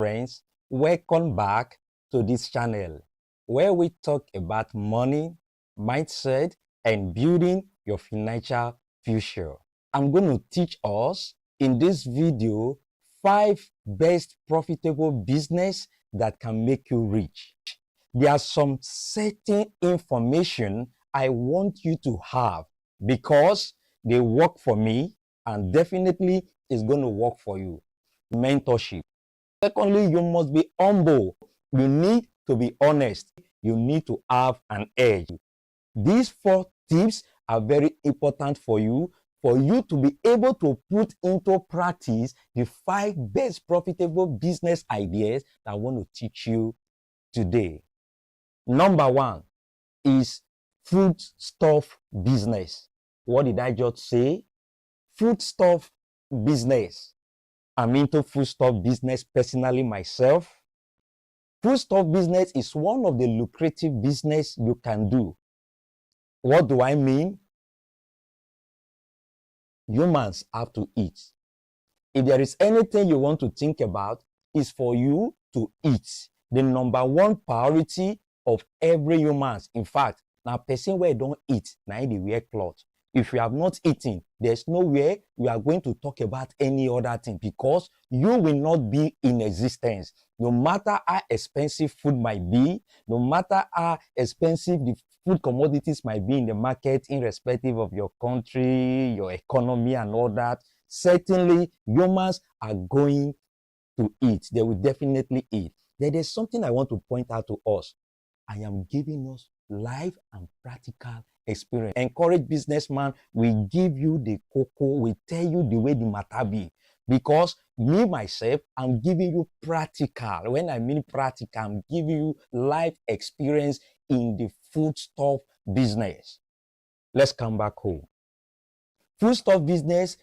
friends, welcome back to this channel where we talk about money, mindset, and building your financial future. I'm going to teach us in this video 5 best profitable business that can make you rich. There are some certain information I want you to have because they work for me and definitely it's going to work for you. Mentorship. Secondly, you must be humble. You need to be honest. You need to have an edge. These 4 tips are very important for you to be able to put into practice the 5 best profitable business ideas that I want to teach you today. Number 1 is foodstuff business. What did I just say? Foodstuff business. I'm into foodstuff business personally myself. Foodstuff business is one of the lucrative business you can do. What do I mean? Humans have to eat. If there is anything you want to think about, is for you to eat. The number 1 priority of every human. In fact, now person where don't eat, now they wear clothes. If you have not eaten, there's nowhere we are going to talk about any other thing because you will not be in existence. No matter how expensive food might be, no matter how expensive the food commodities might be in the market, irrespective of your country, your economy and all that, certainly humans are going to eat. They will definitely eat. There's something I want to point out to us. I am giving us live and practical experience. Encourage businessman, we give you the cocoa, we tell you the way the matter be. Because me, myself, I'm giving you practical. When I mean practical, I'm giving you life experience in the foodstuff business. Let's come back home. Foodstuff business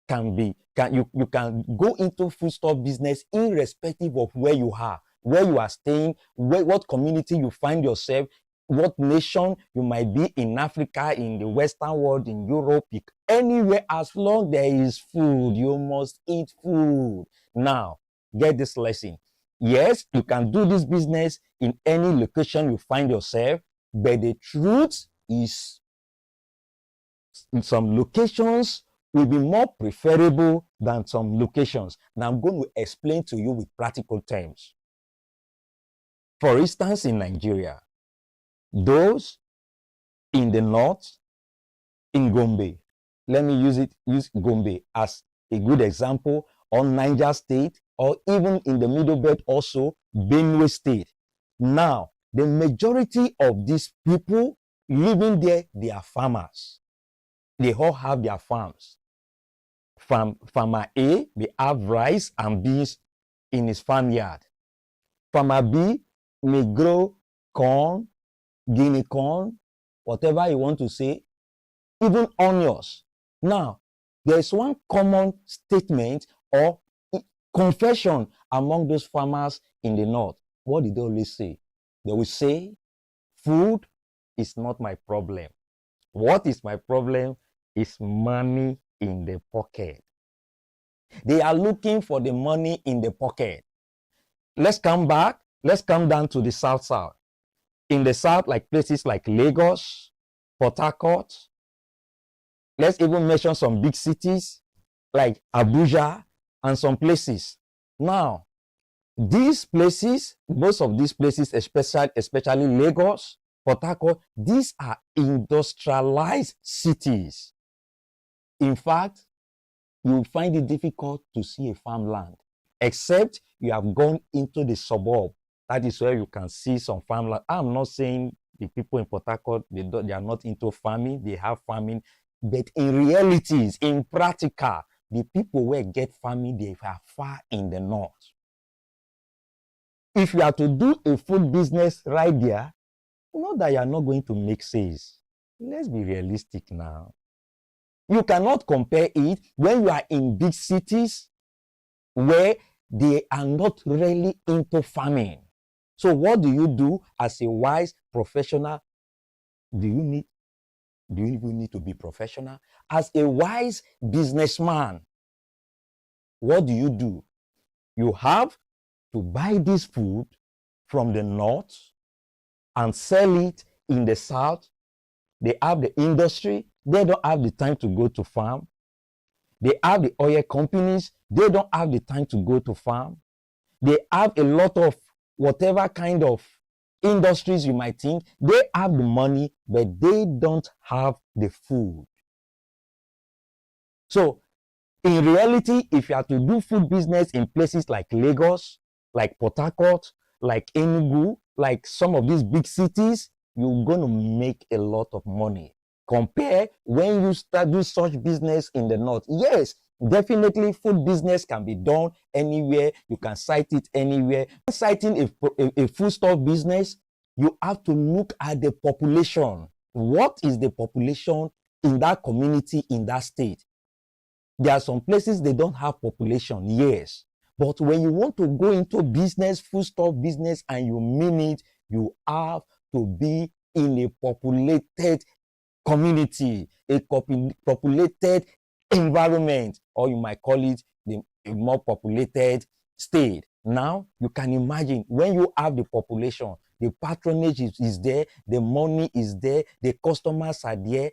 you can go into foodstuff business irrespective of where you are staying, what community you find yourself, what nation you might be in Africa, in the Western world, in Europe, anywhere. As long there is food, you must eat food. Now, get this lesson. Yes, you can do this business in any location you find yourself, but the truth is in some locations will be more preferable than some locations. Now, I'm going to explain to you with practical terms. For instance, in Nigeria, those in the north, in Gombe, let me use Gombe as a good example, or Niger State, or even in the Middle Belt also, Benue State. Now, the majority of these people living there, they are farmers. They all have their farms. Farmer A may have rice and beans in his farmyard. Farmer B may grow corn, guinea corn, whatever you want to say, even onions. Now, there is one common statement or confession among those farmers in the north. What did they always say? They will say, food is not my problem. What is my problem is money in the pocket. They are looking for the money in the pocket. Let's come back. Let's come down to the south. In the south, like places like Lagos, Port Harcourt. Let's even mention some big cities like Abuja and some places. Now, these places, most of these places, especially Lagos, Port Harcourt, these are industrialized cities. In fact, you will find it difficult to see a farmland, except you have gone into the suburb. That is where you can see some farmland. I'm not saying the people in Port Harcourt, they are not into farming, they have farming, but in realities, in practical, the people where get farming, they are far in the north. If you are to do a food business right there, not that you are not going to make sales. Let's be realistic now. You cannot compare it when you are in big cities where they are not really into farming. So what do you do as a wise professional? Do you even need to be professional? As a wise businessman, what do? You have to buy this food from the north and sell it in the south. They have the industry. They don't have the time to go to farm. They have the oil companies. They don't have the time to go to farm. They have a lot of whatever kind of industries you might think. They have the money, but they don't have the food. So in reality, if you have to do food business in places like Lagos, like Port Harcourt, like Enugu, like some of these big cities, you're going to make a lot of money. Compare when you start do such business in the north. Yes, definitely food business can be done anywhere. You can cite it anywhere. Citing a foodstuff business, you have to look at the population. What is the population in that community, in that state? There are some places they don't have population, yes. But when you want to go into business, foodstuff business, and you mean it, you have to be in a populated community, a populated environment, or you might call it a more populated state. Now, you can imagine when you have the population, the patronage is there, the money is there, the customers are there,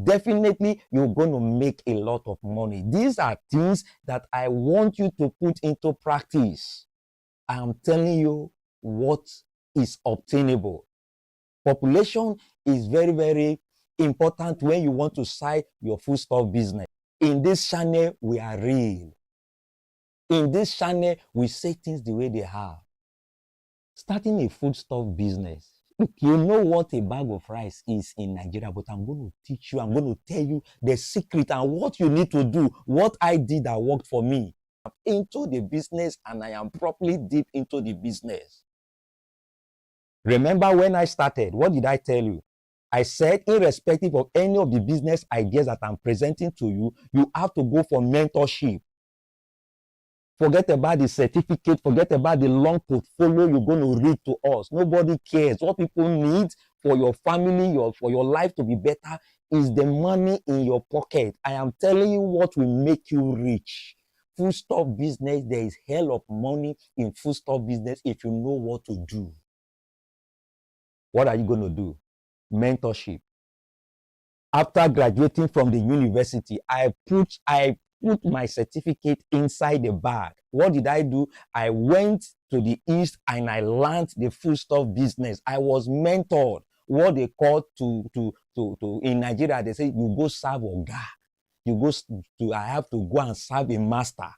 definitely you're going to make a lot of money. These are things that I want you to put into practice. I am telling you what is obtainable. Population is very, very important when you want to start your foodstuff business. In this channel, we are real. In this channel, we say things the way they are. Starting a foodstuff business. Look, you know what a bag of rice is in Nigeria, but I'm going to teach you, I'm going to tell you the secret and what you need to do, what I did that worked for me. I'm into the business and I am properly deep into the business. Remember when I started, what did I tell you? I said, irrespective of any of the business ideas that I'm presenting to you, you have to go for mentorship. Forget about the certificate, forget about the long portfolio you're going to read to us. Nobody cares. What people need for your family, for your life to be better is the money in your pocket. I am telling you what will make you rich. Foodstuff business, there is hell of money in foodstuff business if you know what to do. What are you going to do? Mentorship. After graduating from the university, I put my certificate inside the bag. What did I do? I went to the East and I learned the foodstuff business. I was mentored. What they call in Nigeria, they say you go serve Oga. I have to go and serve a master.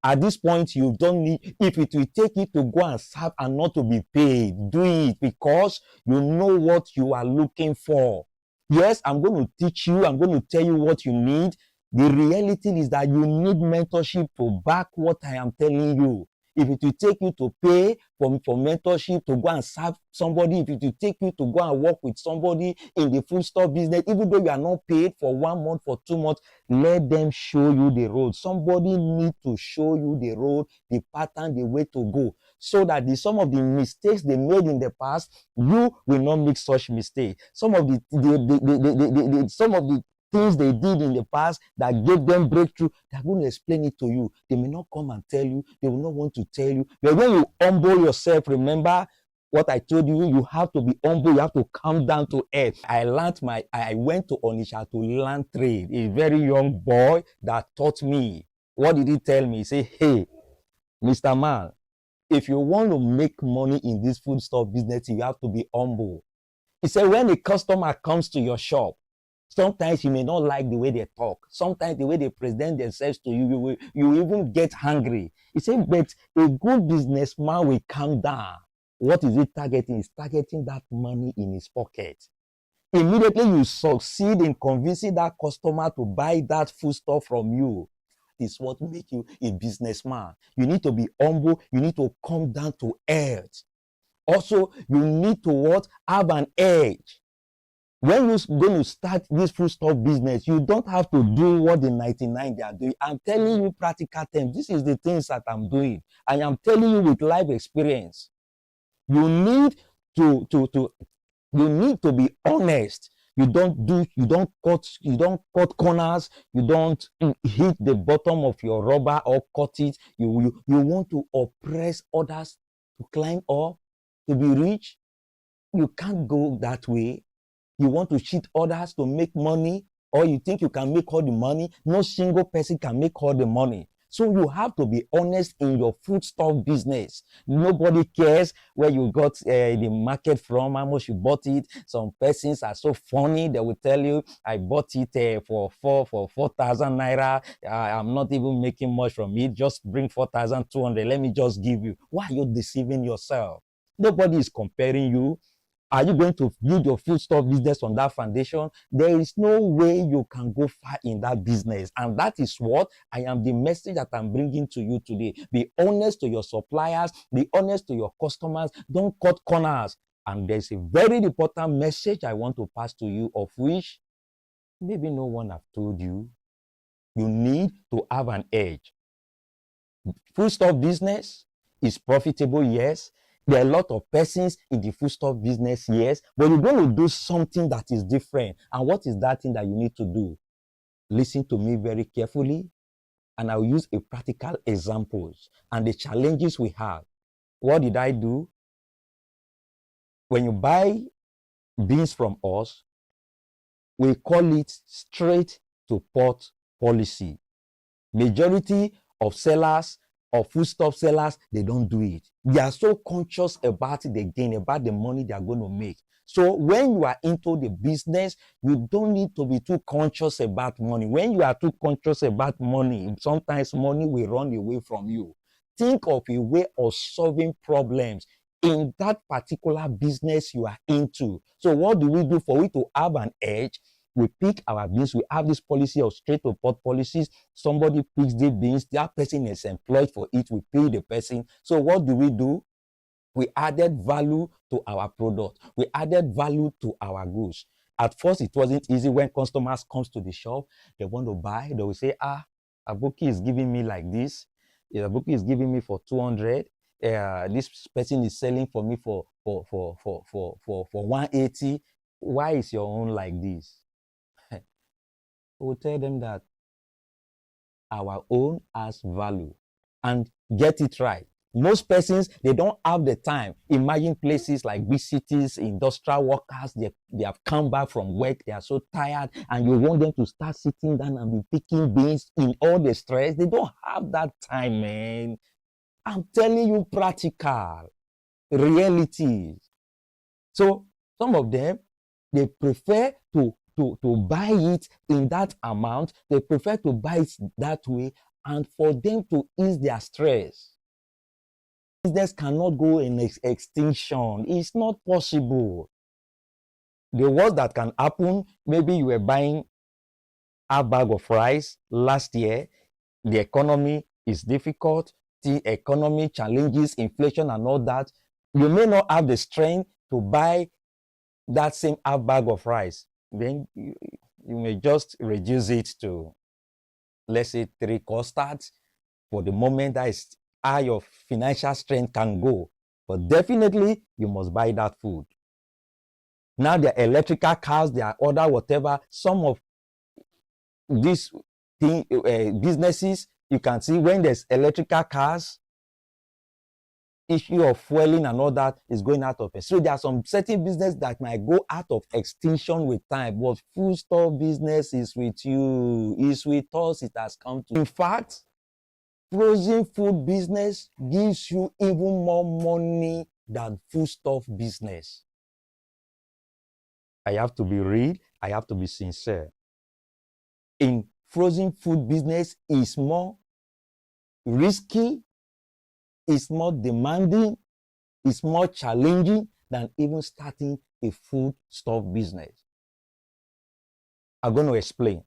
At this point, you don't need, if it will take you to go and serve and not to be paid, do it because you know what you are looking for. Yes, I'm going to teach you. I'm going to tell you what you need. The reality is that you need mentorship to back what I am telling you. If it will take you to pay for mentorship to go and serve somebody, if it will take you to go and work with somebody in the foodstuff business, even though you are not paid for 1 month, for 2 months, let them show you the road. Somebody needs to show you the road, the pattern, the way to go, so that some of the mistakes they made in the past, you will not make such mistakes. Some of the things they did in the past that gave them breakthrough, they're going to explain it to you. They may not come and tell you. They will not want to tell you. But when you humble yourself, remember what I told you, you have to be humble. You have to come down to earth. I went to Onitsha to learn trade. A very young boy that taught me. What did he tell me? He said, hey, Mr. Man, if you want to make money in this foodstuff business, you have to be humble. He said, when a customer comes to your shop, sometimes you may not like the way they talk. Sometimes the way they present themselves to you, you even get hungry. He said, but a good businessman will calm down. What is he targeting? He's targeting that money in his pocket. Immediately you succeed in convincing that customer to buy that foodstuff from you. Is what makes you a businessman. You need to be humble. You need to come down to earth. Also, you need to have an edge. When you're going to start this foodstuff business, you don't have to do what the 99 they are doing. I'm telling you practical terms. This is the things that I'm doing. I am telling you with life experience. You need to be honest. You don't cut corners. You don't hit the bottom of your rubber or cut it. You want to oppress others to climb up, to be rich. You can't go that way. You want to cheat others to make money, or you think you can make all the money. No single person can make all the money. So you have to be honest in your foodstuff business. Nobody cares where you got the market from, how much you bought it. Some persons are so funny. They will tell you, I bought it for 4,000 naira. I'm not even making much from it. Just bring 4,200. Let me just give you. Why are you deceiving yourself? Nobody is comparing you. Are you going to build your foodstuff business on that foundation? There is no way you can go far in that business. And that is what the message that I'm bringing to you today. Be honest to your suppliers. Be honest to your customers. Don't cut corners. And there's a very important message I want to pass to you, of which maybe no one have told you. You need to have an edge. Foodstuff business is profitable, yes. There are a lot of persons in the foodstuff business, yes, but you're going to do something that is different. And what is that thing that you need to do? Listen to me very carefully, and I'll use a practical examples and the challenges we have. What did I do? When you buy beans from us, we call it straight to pot policy. Majority of sellers, of foodstuff sellers, they don't do it. They are so conscious about the gain, about the money they are going to make. So when you are into the business, you don't need to be too conscious about money. When you are too conscious about money, sometimes money will run away from you. Think of a way of solving problems in that particular business you are into. So what do we do for we to have an edge? We pick our beans. We have this policy of straight to pot policies. Somebody picks the beans. That person is employed for it. We pay the person. So what do? We added value to our product. We added value to our goods. At first, it wasn't easy. When customers comes to the shop, they want to buy. They will say, Aboki is giving me like this. Aboki is giving me for 200. This person is selling for me for 180. Why is your own like this? We will tell them that our own has value. And get it right. Most persons, they don't have the time. Imagine places like big cities, industrial workers, they have come back from work, they are so tired, and you want them to start sitting down and be picking beans in all the stress. They don't have that time, man. I'm telling you practical realities. So some of them, they prefer to buy it in that amount. They prefer to buy it that way, and for them to ease their stress. Business cannot go in extinction. It's not possible. The worst that can happen, maybe you were buying a bag of rice last year. The economy is difficult. The economy challenges, inflation and all that. You may not have the strength to buy that same half bag of rice. Then you may just reduce it to, let's say, 3 custards. For the moment, that is how your financial strength can go. But definitely, you must buy that food. Now, there are electrical cars, there are other whatever. Some of these businesses, you can see when there's electrical cars, issue of fueling and all that is going out of it. So there are some certain business that might go out of extinction with time, but foodstuff business is with you, is with us, it has come to. In fact, frozen food business gives you even more money than foodstuff business. I have to be real, I have to be sincere. In frozen food business is more risky, it's more demanding, it's more challenging than even starting a foodstuff business. I'm going to explain.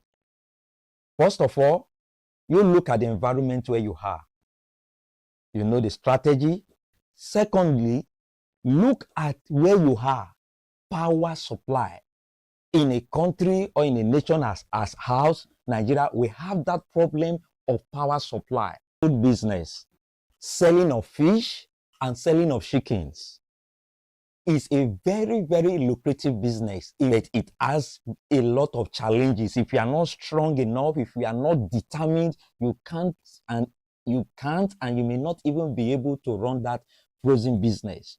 First of all, you look at the environment where you are. You know the strategy. Secondly, look at where you are. Power supply. In a country or in a nation as house, Nigeria, we have that problem of power supply. Food business, selling of fish and selling of chickens. It's a very, very lucrative business. It has a lot of challenges. If you are not strong enough, if you are not determined, you can't and you may not even be able to run that frozen business.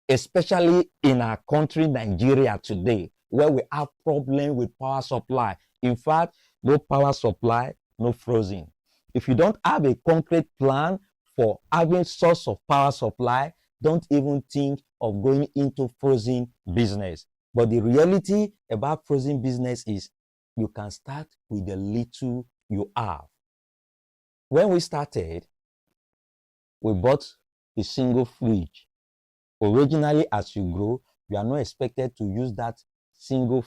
Especially in our country, Nigeria today, where we have problem with power supply. In fact, no power supply, no frozen. If you don't have a concrete plan for having source of power supply, don't even think of going into frozen business. But the reality about frozen business is you can start with the little you have. When we started, we bought a single fridge. Originally, as you grow, you are not expected to use that single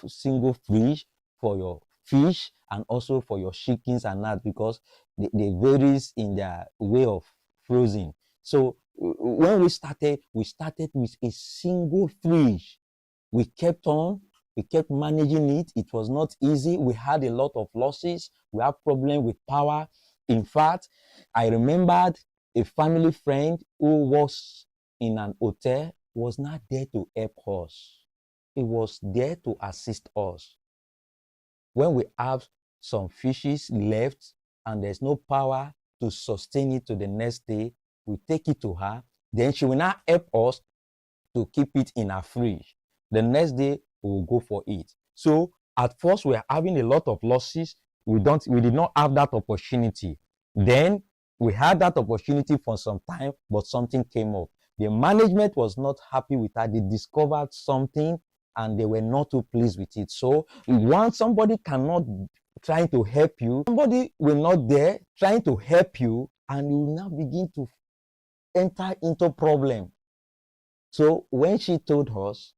fridge for your fish and also for your chickens and that, because they varies in their way of frozen. So when we started with a single fridge. We kept managing it. It was not easy. We had a lot of losses. We had problem with power. In fact, I remembered a family friend who was in an hotel was not there to help us. He was there to assist us. When we have some fishes left and there's no power to sustain it to the next day, we take it to her. Then she will not help us to keep it in our fridge. The next day, we will go for it. So at first, we are having a lot of losses. We did not have that opportunity. Then we had that opportunity for some time, but something came up. The management was not happy with that. They discovered something and they were not too pleased with it. So once somebody cannot trying to help you, somebody will not there trying to help you, and you will now begin to enter into problem. So when she told us,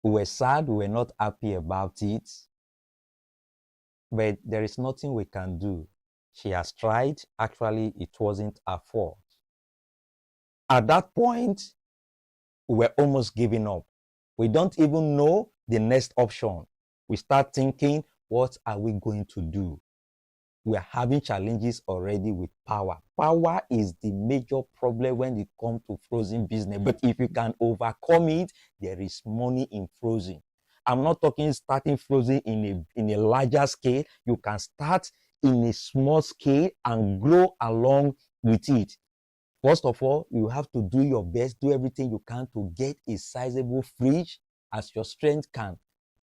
we were sad, we were not happy about it, but there is nothing we can do. She has tried. Actually, it wasn't her fault. At that point, we were almost giving up. We don't even know the next option. We start thinking, what are we going to do? We are having challenges already with power. Power is the major problem when it comes to frozen business. But if you can overcome it, there is money in frozen. I'm not talking starting frozen in a larger scale. You can start in a small scale and grow along with it. First of all, you have to do your best, do everything you can to get a sizable fridge as your strength can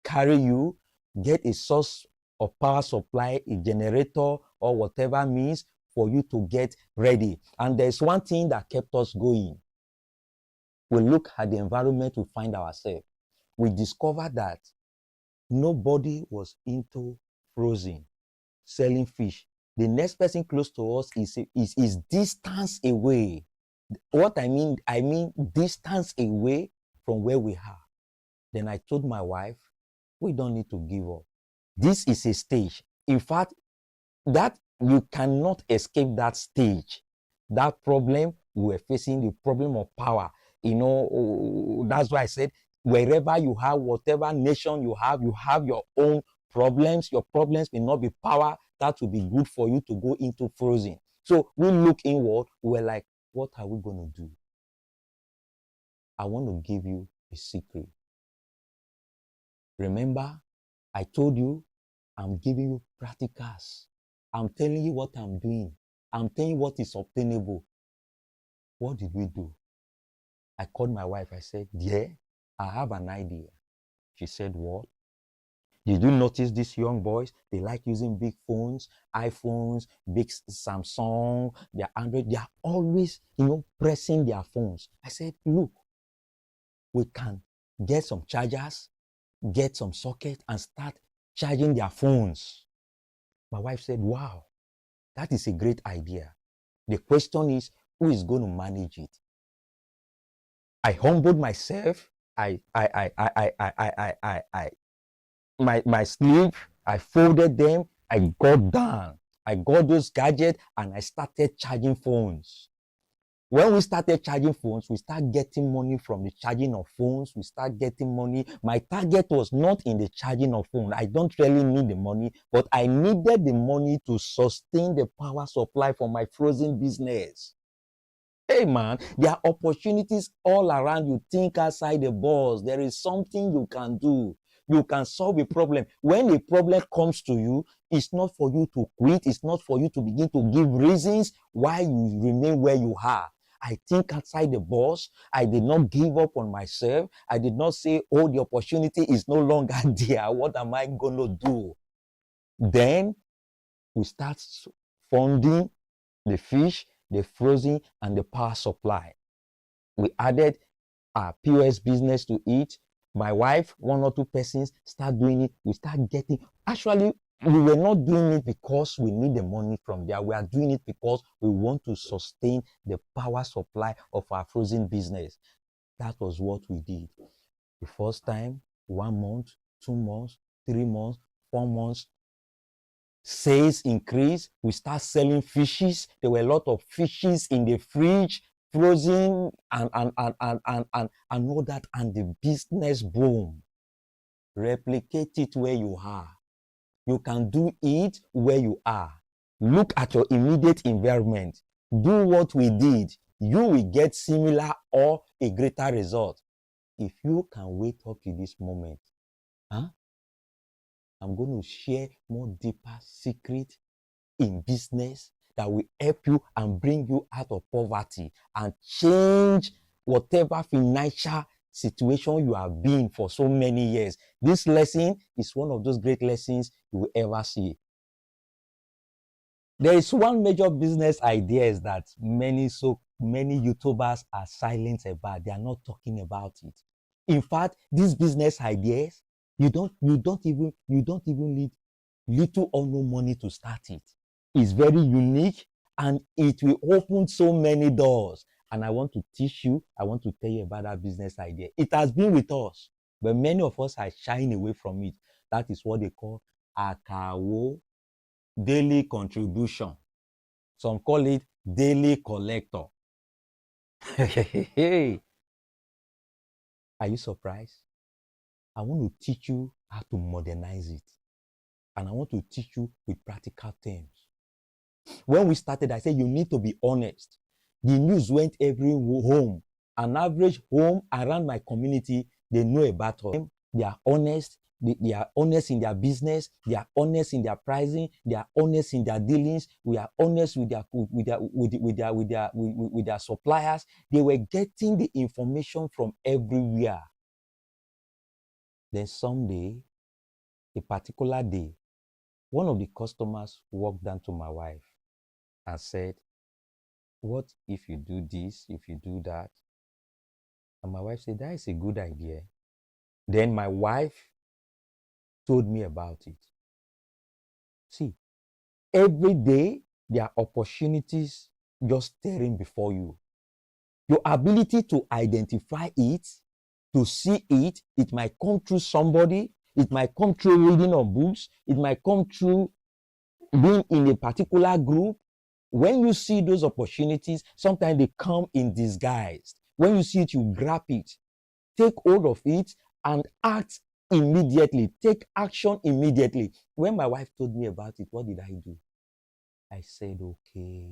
carry you. Get a source of power supply, a generator, or whatever means for you to get ready. And there's one thing that kept us going. We look at the environment we find ourselves. We discovered that nobody was into frozen, selling fish. The next person close to us is distance away. What I mean distance away from where we are. Then I told my wife, we don't need to give up. This is a stage. In fact, that you cannot escape that stage. That problem we were facing, the problem of power. That's why I said, wherever you have, whatever nation you have your own problems. Your problems may not be power. That will be good for you to go into frozen. So we look inward. We're like, what are we going to do? I want to give you a secret. Remember, I told you I'm giving you practicals. I'm telling you what I'm doing. I'm telling you what is obtainable. What did we do? I called my wife. I said, dear, I have an idea. She said, what? Did you notice these young boys? They like using big phones, iPhones, big Samsung, their Android. They are always, pressing their phones. I said, look, we can get some chargers, get some sockets, and start charging their phones. My wife said, wow, that is a great idea. The question is, who is going to manage it? I humbled myself. My sleeve, I folded them, I got down. I got those gadgets and I started charging phones. When we started charging phones, we start getting money from the charging of phones. We start getting money. My target was not in the charging of phone. I don't really need the money, but I needed the money to sustain the power supply for my frozen business. Hey man, there are opportunities all around you. Think outside the box. There is something you can do. You can solve a problem. When a problem comes to you, it's not for you to quit. It's not for you to begin to give reasons why you remain where you are. I think outside the box. I did not give up on myself. I did not say, oh, the opportunity is no longer there. What am I going to do? Then we start funding the fish, the frozen, and the power supply. We added our POS business to it. My wife, one or two persons start doing it. We start getting, actually, we were not doing it because we need the money from there. We are doing it because we want to sustain the power supply of our frozen business. That was what we did. The first time, 1 month, 2 months, 3 months, 4 months, sales increase. We start selling fishes. There were a lot of fishes in the fridge, frozen, and all that, and the business boom. Replicate it where you are. You can do it where you are. Look at your immediate environment. Do what we did. You will get similar or a greater result. If you can wait up to this moment, I'm going to share more deeper secret in business that will help you and bring you out of poverty and change whatever financial situation you have been for so many years. This lesson is one of those great lessons you will ever see. There is one major business idea that many YouTubers are silent about. They are not talking about it. In fact, these business ideas, you don't even need little or no money to start it. It's very unique and it will open so many doors. And I want to teach you, I want to tell you about that business idea. It has been with us, but many of us are shying away from it. That is what they call Akawo, daily contribution. Some call it daily collector. Are you surprised? I want to teach you how to modernize it. And I want to teach you with practical terms. When we started, I said you need to be honest. The news went every home. An average home around my community, they know about us. They are honest. They are honest in their business. They are honest in their pricing. They are honest in their dealings. We are honest with their suppliers. They were getting the information from everywhere. Then someday, a particular day, one of the customers walked down to my wife and said, what if you do this, if you do that? And my wife said, that is a good idea. Then my wife told me about it. See, every day there are opportunities just staring before you. Your ability to identify it, to see it, it might come through somebody, it might come through reading of books, it might come through being in a particular group. When you see those opportunities, sometimes they come in disguise. When you see it, you grab it, take hold of it, and act immediately. Take action immediately. When my wife told me about it, what did I do? I said, okay.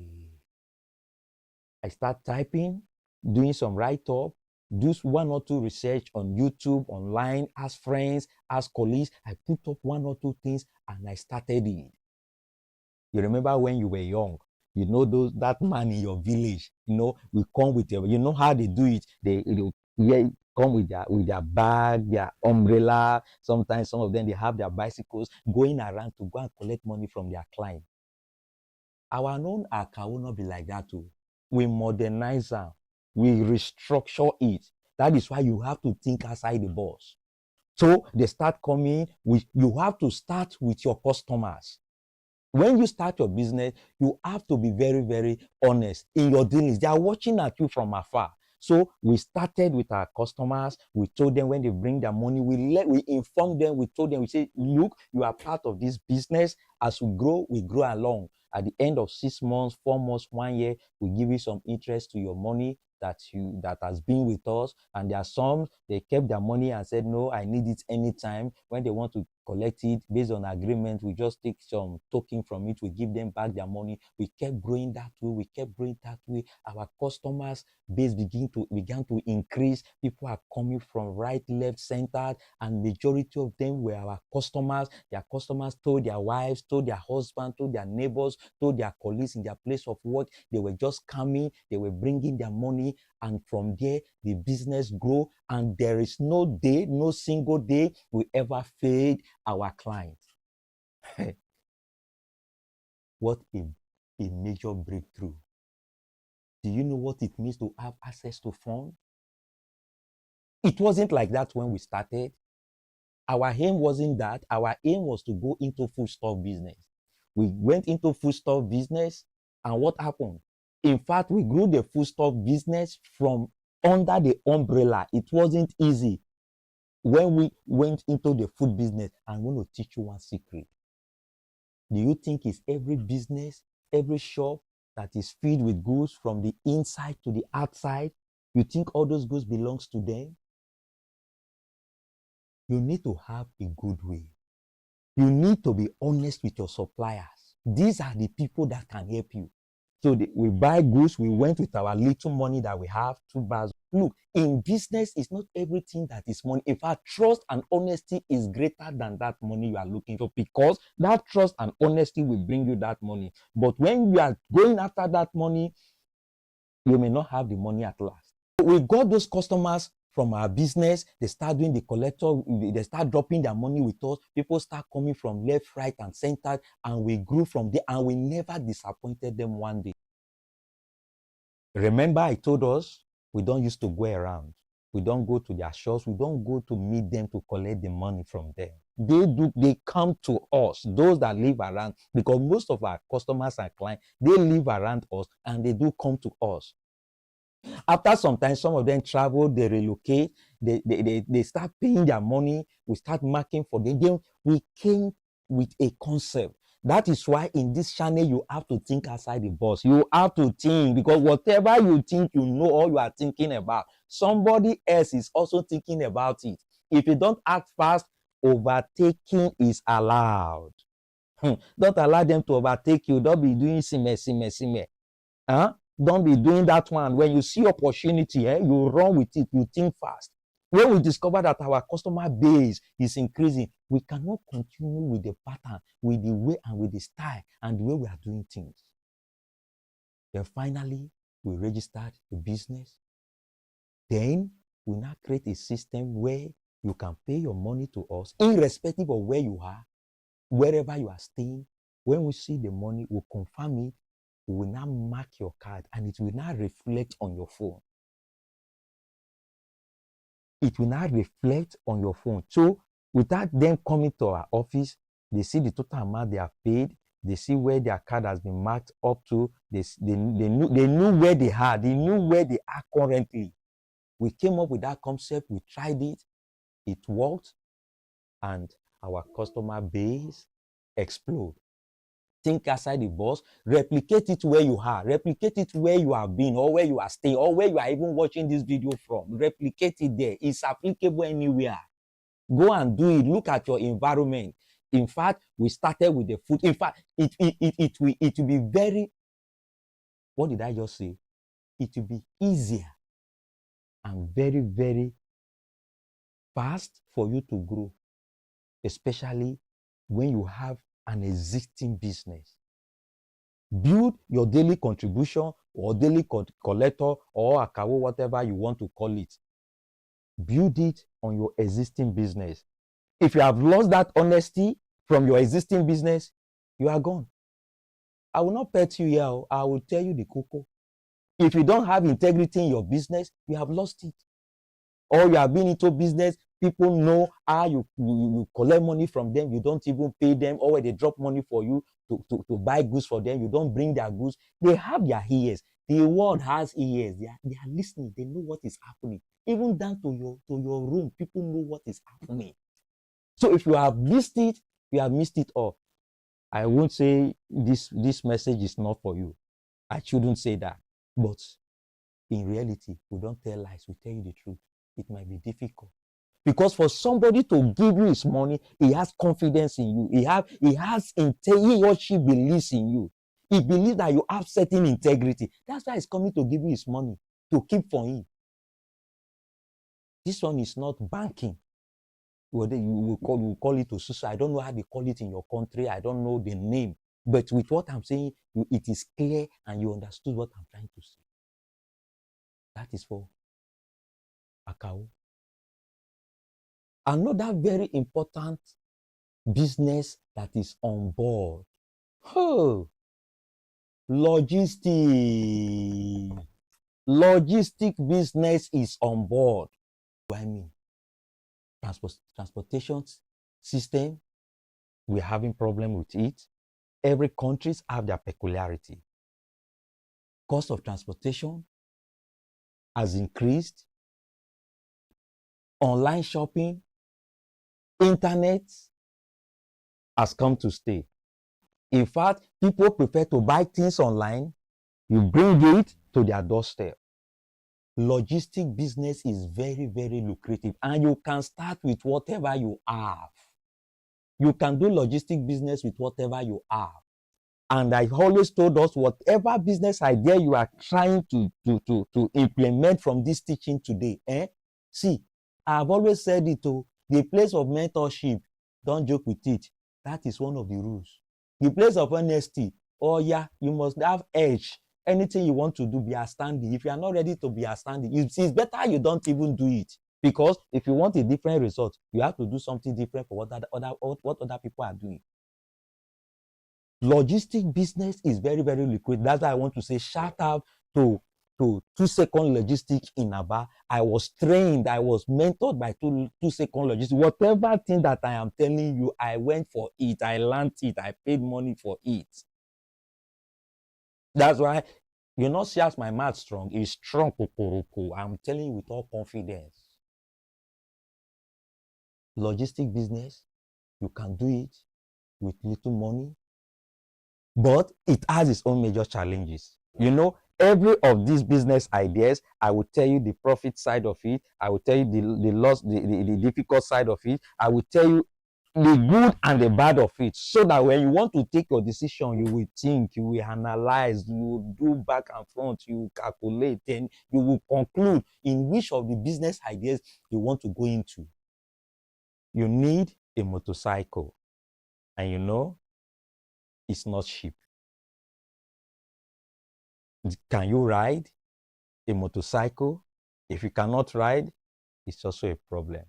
I start typing, doing some write-up, do 1 or 2 research on YouTube, online, ask friends, ask colleagues. I put up 1 or 2 things and I started it. You remember when you were young, you know that man in your village, we come with how they do it. They come with their bag, their umbrella. Sometimes some of them, they have their bicycles going around to go and collect money from their client. Our own Aka will not be like that too. We modernize them. We restructure it. That is why you have to think outside the box. So they start coming. You have to start with your customers. When you start your business, you have to be very, very honest in your dealings. They are watching at you from afar. So we started with our customers. We told them when they bring their money, we informed them, we told them, we say, look, you are part of this business. As we grow along. At the end of 6 months, 4 months, 1 year, we give you some interest to your money that has been with us. And there are some, they kept their money and said, no, I need it anytime. When they want to collect it based on agreement, we just take some token from it, we give them back their money. We kept growing that way, we kept growing that way. Our customers base began to increase. People are coming from right, left, center, and majority of them were our customers. Their customers told their wives, told their husbands, told their neighbors, told their colleagues in their place of work. They were just coming, they were bringing their money, and from there the business grew. And there is no day, no single day we ever failed our clients. What a major breakthrough. Do you know what it means to have access to funds? It wasn't like that when we started. Our aim wasn't that. Our aim was to go into foodstuff business. We went into foodstuff business, and what happened? In fact, we grew the foodstuff business from under the umbrella. It wasn't easy. When we went into the food business, I'm going to teach you one secret. Do you think it's every business, every shop that is filled with goods from the inside to the outside? You think all those goods belongs to them? You need to have a good way. You need to be honest with your suppliers. These are the people that can help you. So we buy goods, we went with our little money that we have, 2 bars. Look, in business, it's not everything that is money. In fact, trust and honesty is greater than that money you are looking for, because that trust and honesty will bring you that money. But when you are going after that money, you may not have the money at last. We got those customers from our business. They start doing the collector, they start dropping their money with us. People start coming from left, right, and center, and we grew from there, and we never disappointed them one day. Remember, I told us we don't used to go around. We don't go to their shops. We don't go to meet them to collect the money from them. They come to us, those that live around, because most of our customers and clients, they live around us, and they do come to us. After some time, some of them travel, they relocate, they start paying their money, we start marking for them. Then we came with a concept. That is why in this channel, you have to think outside the box. You have to think, because whatever you think, you know, or you are thinking about, somebody else is also thinking about it. If you don't act fast, overtaking is allowed. Don't allow them to overtake you. Don't be doing sime. Huh? Don't be doing that one. When you see opportunity, you run with it, you think fast. When we discover that our customer base is increasing, we cannot continue with the pattern, with the way and with the style and the way we are doing things. Then finally, we registered the business. Then we now create a system where you can pay your money to us, irrespective of where you are, wherever you are staying. When we see the money, we'll confirm it. We will now mark your card, and it will now reflect on your phone. It will now reflect on your phone. So without them coming to our office, they see the total amount they have paid. They see where their card has been marked up to. They knew where they are. They knew where they are currently. We came up with that concept. We tried it. It worked. And our customer base exploded. Think outside the box, replicate it where you are, replicate it where you have been, or where you are staying, or where you are even watching this video from. Replicate it there. It's applicable anywhere. Go and do it. Look at your environment. In fact, we started with the food. In fact, it will be very, what did I just say? It will be easier and very, very fast for you to grow, especially when you have an existing business. Build your daily contribution or daily collector or akawo, whatever you want to call it. Build it on your existing business. If you have lost that honesty from your existing business, you are gone. I will not pet you here. I will tell you the cocoa. If you don't have integrity in your business, you have lost it. Or you have been into business, people know how you collect money from them, you don't even pay them, or when they drop money for you to buy goods for them, you don't bring their goods. They have their ears. The world has ears. They are listening. They know what is happening. Even down to your room, people know what is happening. So if you have missed it, you have missed it all. I won't say this message is not for you. I shouldn't say that. But in reality, we don't tell lies. We tell you the truth. It might be difficult. Because for somebody to give you his money, he has confidence in you. He or she believes in you. He believes that you have certain integrity. That's why he's coming to give you his money, to keep for him. This one is not banking. Whether you will call it Osusu. I don't know how they call it in your country. I don't know the name. But with what I'm saying, it is clear and you understood what I'm trying to say. That is for Akao. Another very important business that is on board. Oh, logistic business is on board. What do I mean? Transportation system, we're having problem with it. Every countries have their peculiarity. Cost of transportation has increased. Online shopping, internet has come to stay. In fact, people prefer to buy things online. You bring it to their doorstep. Logistic business is very, very lucrative, and you can start with whatever you have. You can do logistic business with whatever you have. And I always told us, whatever business idea you are trying to implement from this teaching today, see, I've always said it, the place of mentorship, don't joke with it. That is one of the rules. The place of honesty, oh yeah, you must have edge. Anything you want to do, be outstanding. If you are not ready to be outstanding, it's better you don't even do it. Because if you want a different result, you have to do something different for what other people are doing. Logistic business is very, very liquid. That's why I want to say shout out to 2-second logistics in Aba. I was trained, I was mentored by 2-second logistics. Whatever thing that I am telling you, I went for it, I learned it, I paid money for it. That's why you not see as my math strong. It's strong, I'm telling you with all confidence. Logistic business, you can do it with little money, but it has its own major challenges. You know, every of these business ideas, I will tell you the profit side of it. I will tell you the loss, the difficult side of it. I will tell you the good and the bad of it, so that when you want to take your decision, you will think, you will analyze, you will do back and front, you will calculate, and you will conclude in which of the business ideas you want to go into. You need a motorcycle, and you know, it's not cheap. Can you ride a motorcycle? If you cannot ride, it's also a problem.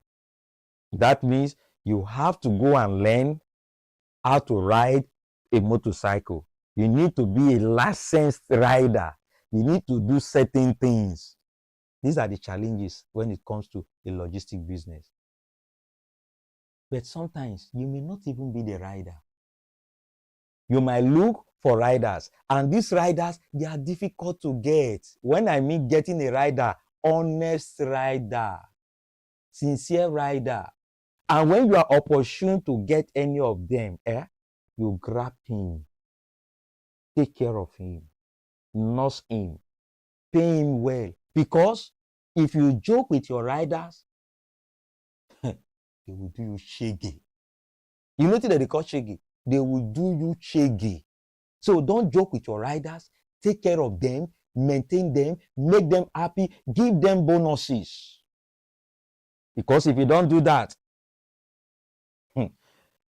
That means you have to go and learn how to ride a motorcycle. You need to be a licensed rider. You need to do certain things. These are the challenges when it comes to a logistic business. But sometimes you may not even be the rider. You might look for riders, and these riders, they are difficult to get. When I mean getting a rider, honest rider, sincere rider. And when you are opportune to get any of them, you grab him, take care of him, nurse him, pay him well. Because if you joke with your riders, they will do you shaggy. You notice that they call shaggy? They will do you shaggy. So don't joke with your riders. Take care of them, maintain them, make them happy, give them bonuses. Because if you don't do that,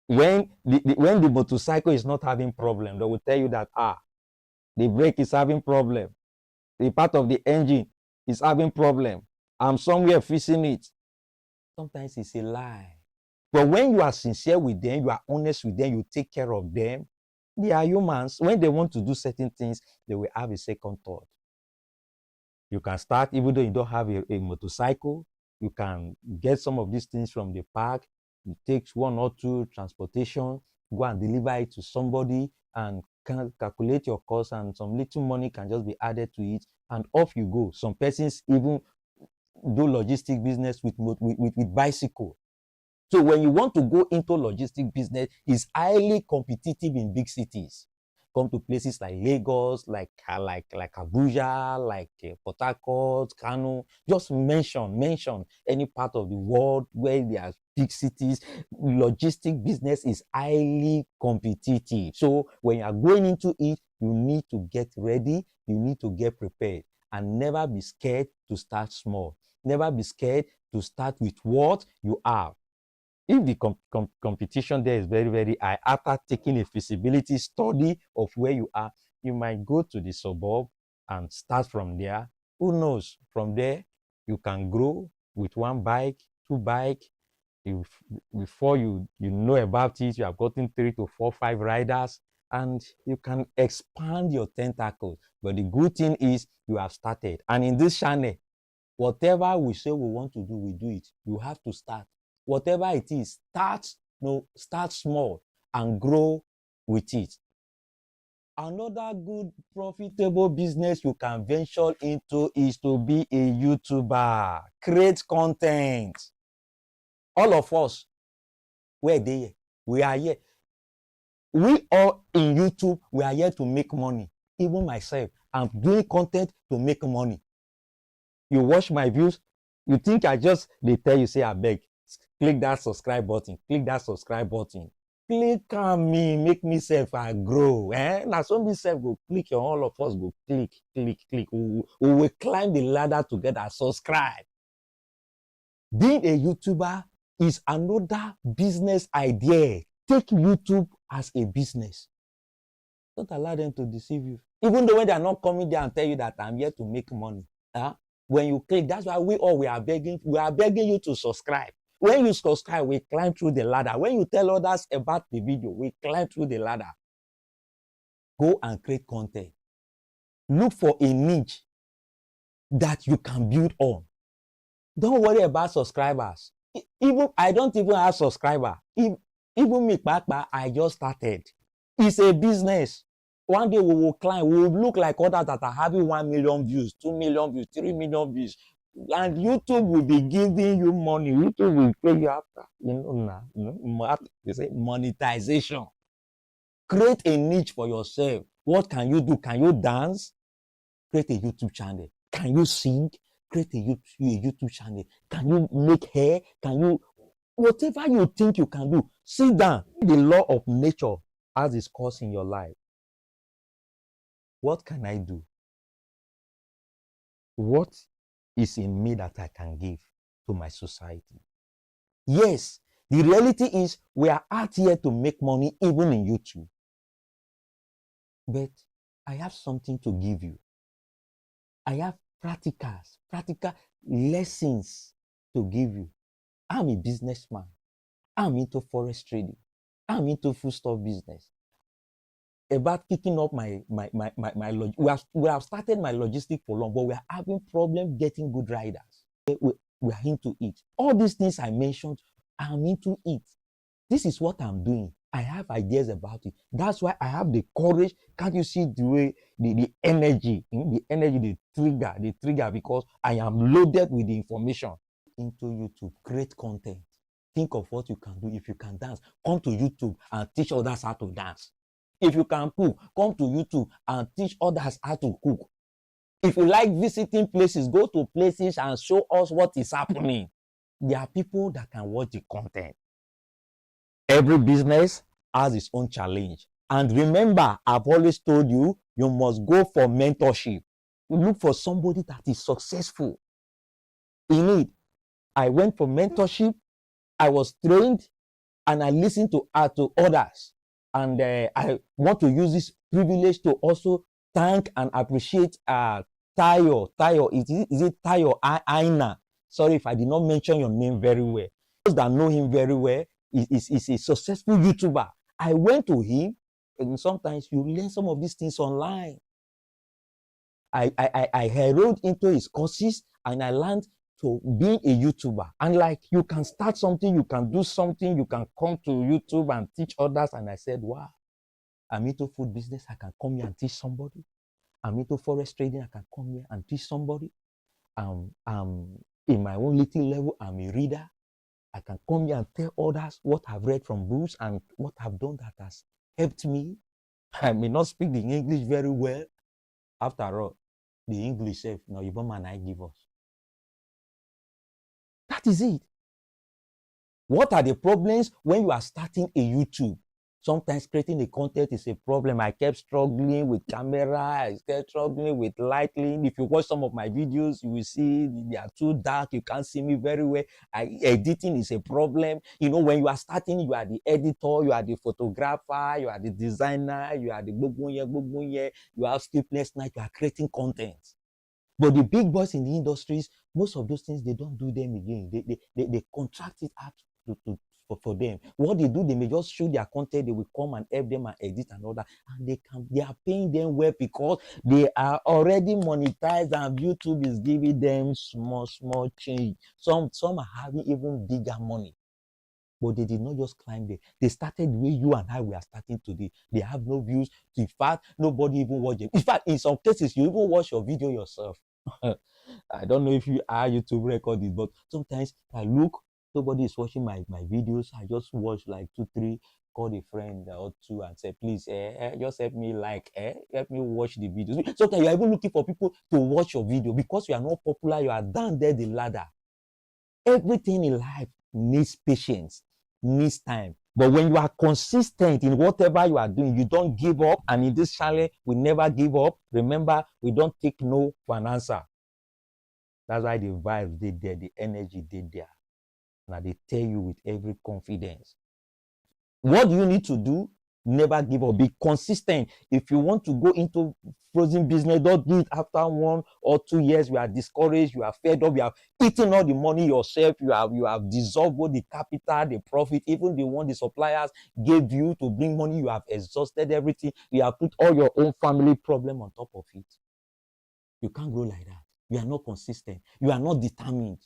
when the motorcycle is not having problem, they will tell you that the brake is having problem, the part of the engine is having problem, I'm somewhere fixing it. Sometimes it's a lie. But when you are sincere with them, you are honest with them, you take care of them, they are humans. When they want to do certain things, they will have a second thought. You can start, even though you don't have a motorcycle, you can get some of these things from the park. You take 1 or 2 transportation, go and deliver it to somebody, and can calculate your cost, and some little money can just be added to it, and off you go. Some persons even do logistic business with bicycle. So when you want to go into logistic business, it's highly competitive in big cities. Come to places like Lagos, like Abuja, like Port Harcourt, Kano. Just mention any part of the world where there are big cities. Logistic business is highly competitive. So when you are going into it, you need to get ready. You need to get prepared, and never be scared to start small. Never be scared to start with what you have. If the competition there is very, very high, after taking a feasibility study of where you are, you might go to the suburb and start from there. Who knows? From there, you can grow with one bike, two bike. Before you know about it, you have gotten 3 to 4, 5 riders, and you can expand your tentacles. But the good thing is you have started. And in this channel, whatever we say we want to do, we do it. You have to start. Whatever it is, start small and grow with it. Another good profitable business you can venture into is to be a YouTuber. Create content. All of us, we're there. We are here. We all in YouTube, we are here to make money. Even myself, I'm doing content to make money. You watch my views, you think they tell you, say, I beg, click that subscribe button, click that subscribe button. Click on me, make me self I grow. Now so me self go click, and all of us go click. We will climb the ladder together. Subscribe. Being a YouTuber is another business idea. Take YouTube as a business. Don't allow them to deceive you. Even though when they are not coming there and tell you that I'm here to make money. When you click, that's why we are begging you to subscribe. When you subscribe, we climb through the ladder. When you tell others about the video, we climb through the ladder. Go and create content. Look for a niche that you can build on. Don't worry about subscribers. I don't even have subscribers. Even me, Papa, I just started. It's a business. One day we will climb. We will look like others that are having 1 million views, 2 million views, 3 million views. And YouTube will be giving you money. YouTube will pay you after. You say monetization. Create a niche for yourself. What can you do? Can you dance? Create a YouTube channel. Can you sing? Create a YouTube channel. Can you make hair? Can you, whatever you think you can do, sit down. The law of nature has its course in your life. What can I do? What is in me that I can give to my society? Yes, the reality is we are out here to make money even in YouTube. But I have something to give you. I have practical lessons to give you. I'm a businessman. I'm into forest trading. I'm into foodstuff business. About picking up my we have started my logistics for long, but we are having problem getting good riders. We are into it. All these things I mentioned, I'm into it. This is what I'm doing. I have ideas about it. That's why I have the courage. Can't you see the way the energy, the trigger, because I am loaded with the information. Into YouTube, create content. Think of what you can do. If you can dance, come to YouTube and teach others how to dance. If you can cook, come to YouTube and teach others how to cook. If you like visiting places, go to places and show us what is happening. There are people that can watch the content. Every business has its own challenge. And remember, I've always told you, you must go for mentorship. You look for somebody that is successful in it. I went for mentorship. I was trained and I listened to others. And I want to use this privilege to also thank and appreciate Tayo. Is it Tayo Aina? Sorry if I did not mention your name very well. Those that know him very well, is a successful YouTuber. I went to him, and sometimes you learn some of these things online. I enrolled into his courses and I learned to be a YouTuber. And like, you can start something, you can do something, you can come to YouTube and teach others. And I said, wow, I'm into food business. I can come here and teach somebody. I'm into forest trading. I can come here and teach somebody. In my own little level, I'm a reader. I can come here and tell others what I've read from books and what I've done that has helped me. I may not speak the English very well. After all, the English self, now you man I give us. That is it. What are the problems when you are starting a YouTube? Sometimes creating the content is a problem. I kept struggling with camera. I kept struggling with lighting. If you watch some of my videos, you will see they are too dark. You can't see me very well. Editing is a problem. You know, when you are starting, you are the editor, you are the photographer, you are the designer, you are the gbogbo, you have sleepless night, you are creating content. But the big boys in the industries, most of those things, they don't do them again. They contract it out for them. What they do, they may just shoot their content, they will come and help them and edit and all that. And they are paying them well because they are already monetized and YouTube is giving them small change. Some are having even bigger money. But they did not just climb there. They started the way you and I were starting today. They have no views. In fact, nobody even watch them. In fact, in some cases, you even watch your video yourself. I don't know if you are YouTube record it, but sometimes I look, nobody is watching my videos. I just watch like 2, 3, call a friend or two and say, please, just help me help me watch the videos. Sometimes you're even looking for people to watch your video because you are not popular, you are down there the ladder. Everything in life needs patience, needs time. But when you are consistent in whatever you are doing, you don't give up. And in this challenge, we never give up. Remember, we don't take no for an answer. That's why the vibes did there, the energy did there. Now they tell you with every confidence. What do you need to do? Never give up. Be consistent. If you want to go into frozen business, don't do it after 1 or 2 years. You are discouraged, you are fed up, you have eaten all the money yourself, you have dissolved both the capital, the profit, even the one the suppliers gave you to bring money. You have exhausted everything. You have put all your own family problem on top of it. You can't grow like that. You are not consistent. You are not determined.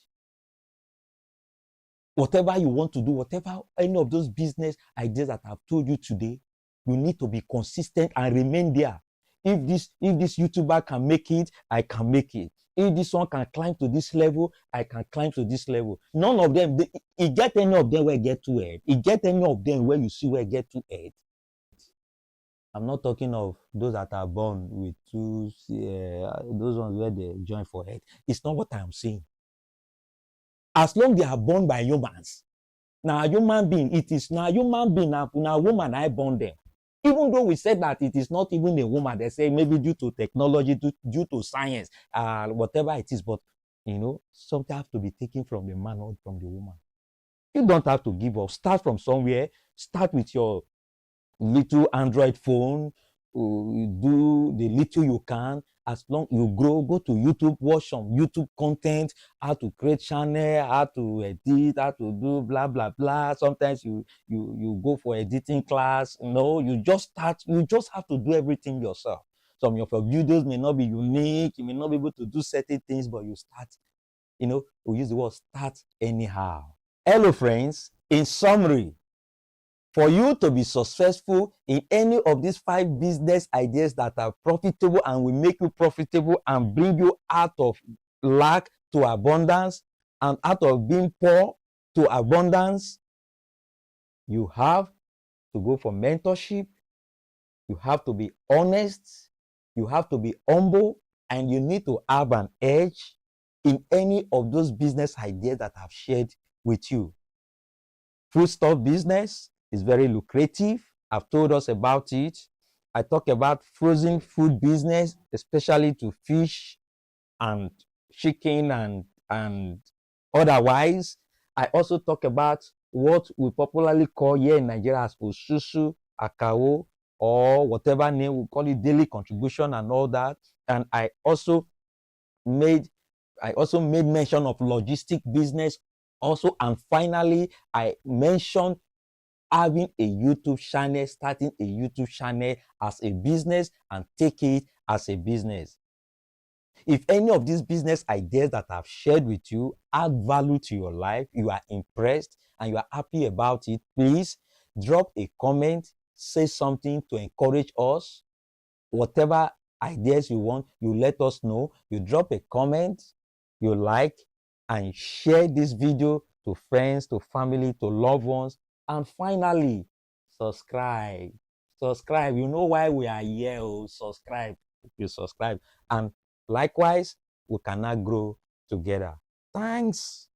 Whatever you want to do, whatever any of those business ideas that I've told you today, you need to be consistent and remain there. If this YouTuber can make it, I can make it. If this one can climb to this level, I can climb to this level. None of them, it get any of them where get to head. It get any of them where you see where get to head. I'm not talking of those that are born with two, those ones where they join for head. It's not what I'm saying. As long they are born by humans, now human being, it is now human being, now woman I born them. Even though we said that it is not even a woman, they say maybe due to technology, due to science, whatever it is, but you know, something have to be taken from the man or from the woman. You don't have to give up. Start from somewhere. Start with your little Android phone. Do the little you can. As long you grow, go to YouTube, watch some YouTube content, how to create channel, how to edit, how to do blah blah blah. Sometimes you go for editing class. You just start. You just have to do everything yourself. Some of your videos may not be unique. You may not be able to do certain things, but you start. We use the word start anyhow. Hello, friends. In summary, for you to be successful in any of these 5 business ideas that are profitable and will make you profitable and bring you out of lack to abundance and out of being poor to abundance, you have to go for mentorship. You have to be honest. You have to be humble, and you need to have an edge in any of those business ideas that I've shared with you. Foodstuff business is very lucrative. I've told us about it. I talk about frozen food business, especially to fish and chicken and otherwise. I also talk about what we popularly call here in Nigeria as osusu, akawo, or whatever name we call it, daily contribution and all that. And I also made mention of logistic business also. And finally, I mentioned having a YouTube channel, starting a YouTube channel as a business and take it as a business. If any of these business ideas that I've shared with you add value to your life, you are impressed and you are happy about it, please drop a comment, say something to encourage us. Whatever ideas you want, you let us know. You drop a comment, you like, and share this video to friends, to family, to loved ones. And finally, subscribe. Subscribe. You know why we are here. Oh, subscribe. If you subscribe. And likewise, we cannot grow together. Thanks.